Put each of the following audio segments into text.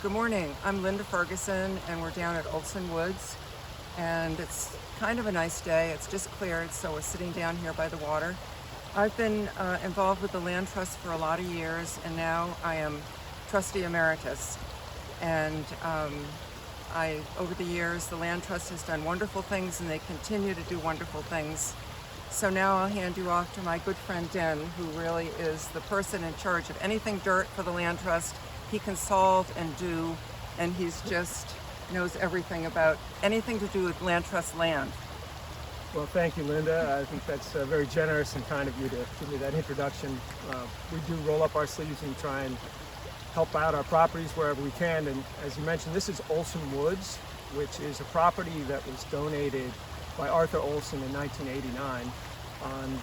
Good morning. I'm Linda Ferguson, and we're down at Olson Woods, and it's kind of a nice day. It's just cleared, so we're sitting down here by the water. I've been involved with the land trust for a lot of years, and now I am trustee emeritus. And over the years, the land trust has done wonderful things, and they continue to do wonderful things. So now I'll hand you off to my good friend Den, who really is the person in charge of anything dirt for the land trust. He can solve and do, and he's just knows everything about anything to do with land trust land. Well, thank you, Linda. I think that's very generous and kind of you to give me that introduction. We do roll up our sleeves and try and help out our properties wherever we can. And as you mentioned, this is Olson Woods, which is a property that was donated by Arthur Olson in 1989 on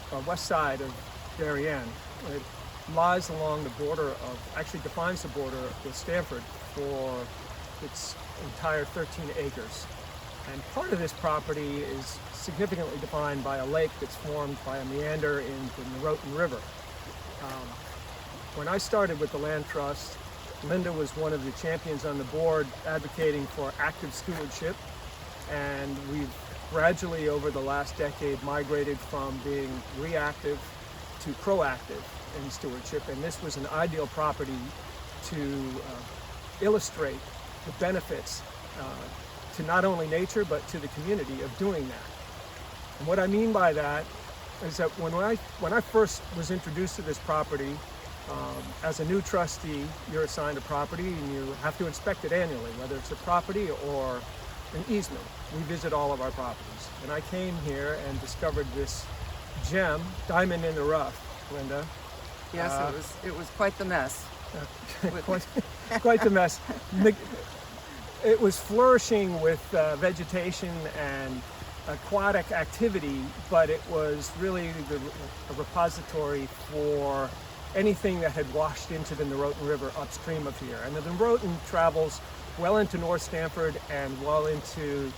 the west side of Darien. It lies along the border of, actually defines the border with Stanford for its entire 13 acres. And part of this property is significantly defined by a lake that's formed by a meander in the Noroton River. When I started with the Land Trust, Linda was one of the champions on the board advocating for active stewardship, and we've gradually over the last decade migrated from being reactive to proactive in stewardship, and this was an ideal property to illustrate the benefits to not only nature but to the community of doing that. And what I mean by that is that when I first was introduced to this property, as a new trustee, you're assigned a property and you have to inspect it annually, whether it's a property or an easement. We visit all of our properties. And I came here and discovered this gem, diamond in the rough, Linda. Yes, it was quite the mess. quite the mess. It was flourishing with vegetation and aquatic activity, but it was really a repository for anything that had washed into the Noroton River upstream of here. And the Noroton travels well into North Stamford and well into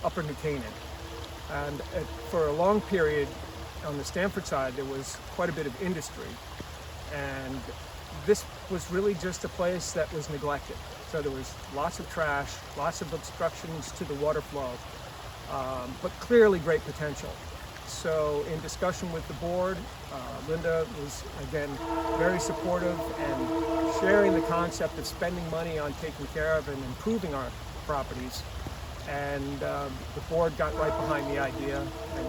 Upper New Canaan. And for a long period on the Stamford side, there was quite a bit of industry. And this was really just a place that was neglected. So there was lots of trash, lots of obstructions to the water flow, but clearly great potential. So in discussion with the board, Linda was, again, very supportive and sharing the concept of spending money on taking care of and improving our properties. And the board got right behind the idea. And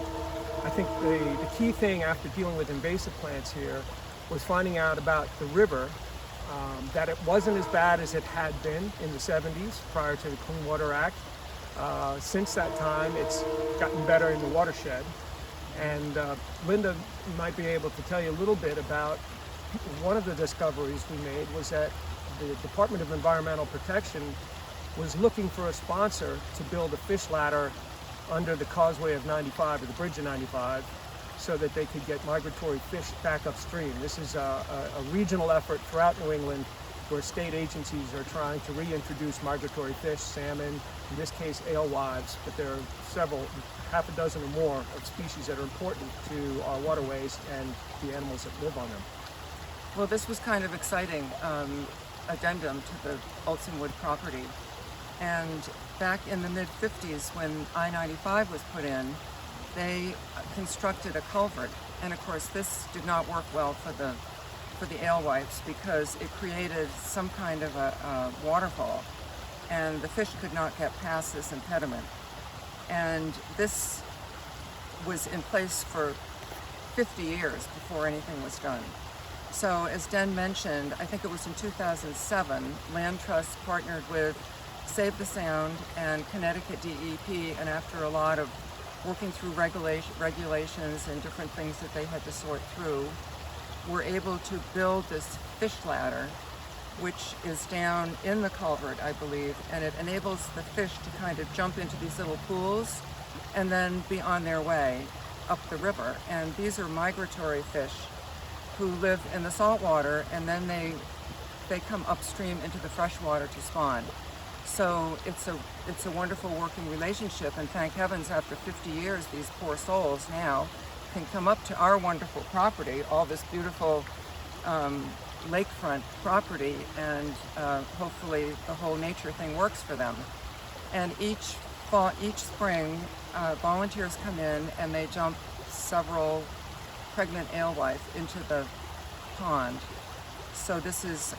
I think the key thing after dealing with invasive plants here was finding out about the river, that it wasn't as bad as it had been in the 70s prior to the Clean Water Act. Since that time, it's gotten better in the watershed. And Linda might be able to tell you a little bit about one of the discoveries we made was that the Department of Environmental Protection was looking for a sponsor to build a fish ladder under the causeway of 95 or the bridge of 95 so that they could get migratory fish back upstream. This is a regional effort throughout New England where state agencies are trying to reintroduce migratory fish, salmon, in this case alewives, but there are several, half a dozen or more of species that are important to our waterways and the animals that live on them. Well, this was kind of exciting addendum to the Olson Wood property. And back in the mid-50s when I-95 was put in, they constructed a culvert. And of course, this did not work well for the alewives because it created some kind of a waterfall, and the fish could not get past this impediment. And this was in place for 50 years before anything was done. So as Den mentioned, I think it was in 2007, Land Trust partnered with Save the Sound and Connecticut DEP, and after a lot of working through regulations and different things that they had to sort through, were able to build this fish ladder, which is down in the culvert, I believe, and it enables the fish to kind of jump into these little pools and then be on their way up the river. And these are migratory fish who live in the salt water, and then they come upstream into the fresh water to spawn. So it's a wonderful working relationship, and thank heavens after 50 years these poor souls now can come up to our wonderful property, all this beautiful lakefront property, and hopefully the whole nature thing works for them. And each spring, volunteers come in and they dump several pregnant alewife into the pond. So this is,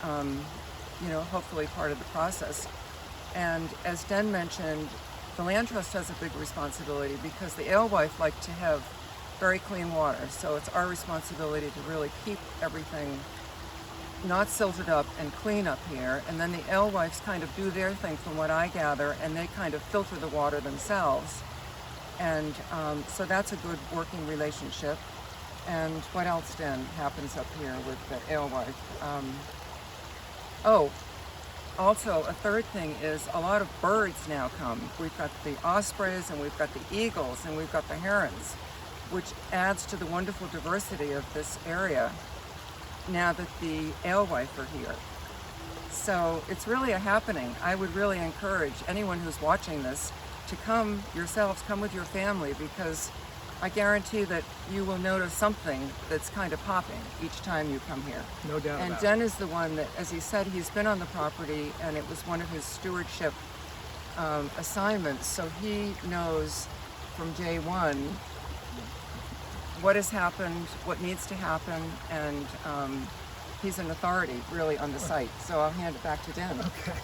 hopefully part of the process. And as Den mentioned, the Land Trust has a big responsibility because the alewife like to have very clean water. So it's our responsibility to really keep everything not silted up and clean up here. And then the alewifes kind of do their thing from what I gather, and they kind of filter the water themselves. And so that's a good working relationship. And what else, Den, happens up here with the alewife? Also, a third thing is a lot of birds now come. We've got the ospreys, and we've got the eagles, and we've got the herons, which adds to the wonderful diversity of this area now that the alewife are here. So it's really a happening. I would really encourage anyone who's watching this to come yourselves, come with your family, because I guarantee that you will notice something that's kind of popping each time you come here. No doubt And about Den is the one that, as he said, he's been on the property, and it was one of his stewardship assignments, so he knows from day one what has happened, what needs to happen, and he's an authority really on the site. So I'll hand it back to Den. Okay.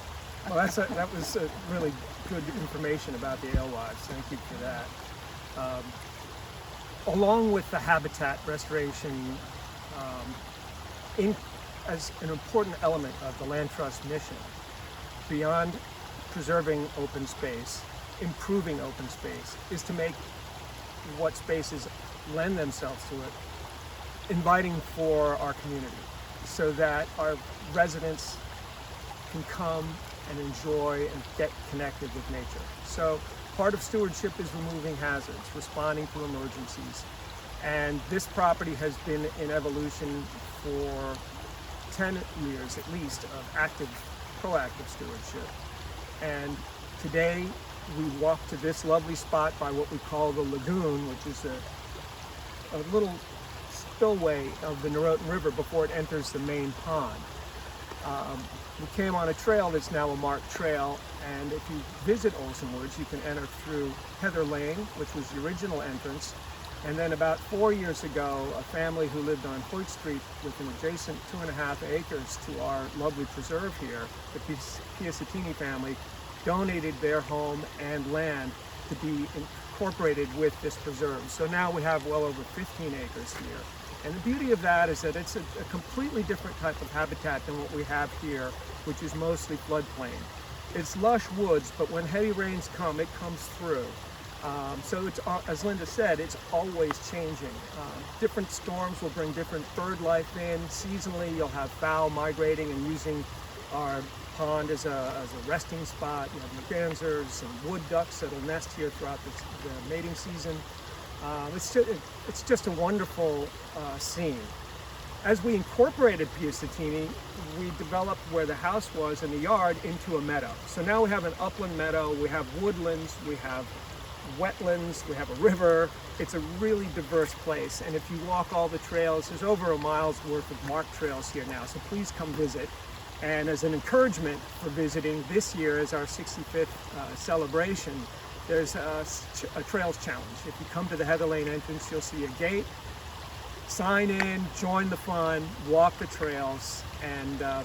Well, that was really good information about the alewives. Thank you for that. Along with the habitat restoration, as an important element of the Land Trust mission, beyond preserving open space, improving open space, is to make what spaces lend themselves to it inviting for our community, so that our residents can come and enjoy and get connected with nature. So part of stewardship is removing hazards, responding to emergencies. And this property has been in evolution for 10 years at least of active, proactive stewardship. And today we walk to this lovely spot by what we call the lagoon, which is a little spillway of the Norotan River before it enters the main pond. We came on a trail that's now a marked trail, and if you visit Olson Woods, you can enter through Heather Lane, which was the original entrance, and then about 4 years ago, a family who lived on Hoyt Street with an adjacent 2.5 acres to our lovely preserve here, the Piacentini family, donated their home and land to be incorporated with this preserve. So now we have well over 15 acres here. And the beauty of that is that it's a completely different type of habitat than what we have here, which is mostly floodplain. It's lush woods, but when heavy rains come, it comes through. So it's, as Linda said, it's always changing. Different storms will bring different bird life in. Seasonally, you'll have fowl migrating and using our pond as a resting spot. You have mergansers and wood ducks that'll nest here throughout the mating season. It's just a wonderful scene. As we incorporated Piacentini, we developed where the house was in the yard into a meadow. So now we have an upland meadow, we have woodlands, we have wetlands, we have a river. It's a really diverse place. And if you walk all the trails, there's over a mile's worth of marked trails here now. So please come visit. And as an encouragement for visiting, this year is our 65th celebration. There's a trails challenge. If you come to the Heather Lane entrance, you'll see a gate. Sign in, join the fun, walk the trails, and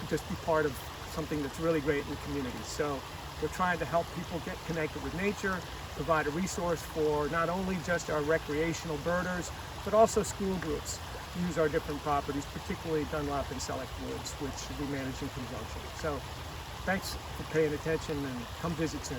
just be part of something that's really great in the community. So we're trying to help people get connected with nature, provide a resource for not only just our recreational birders, but also school groups use our different properties, particularly Dunlop and Selleck Woods, which we manage in conjunction. So thanks for paying attention, and come visit soon.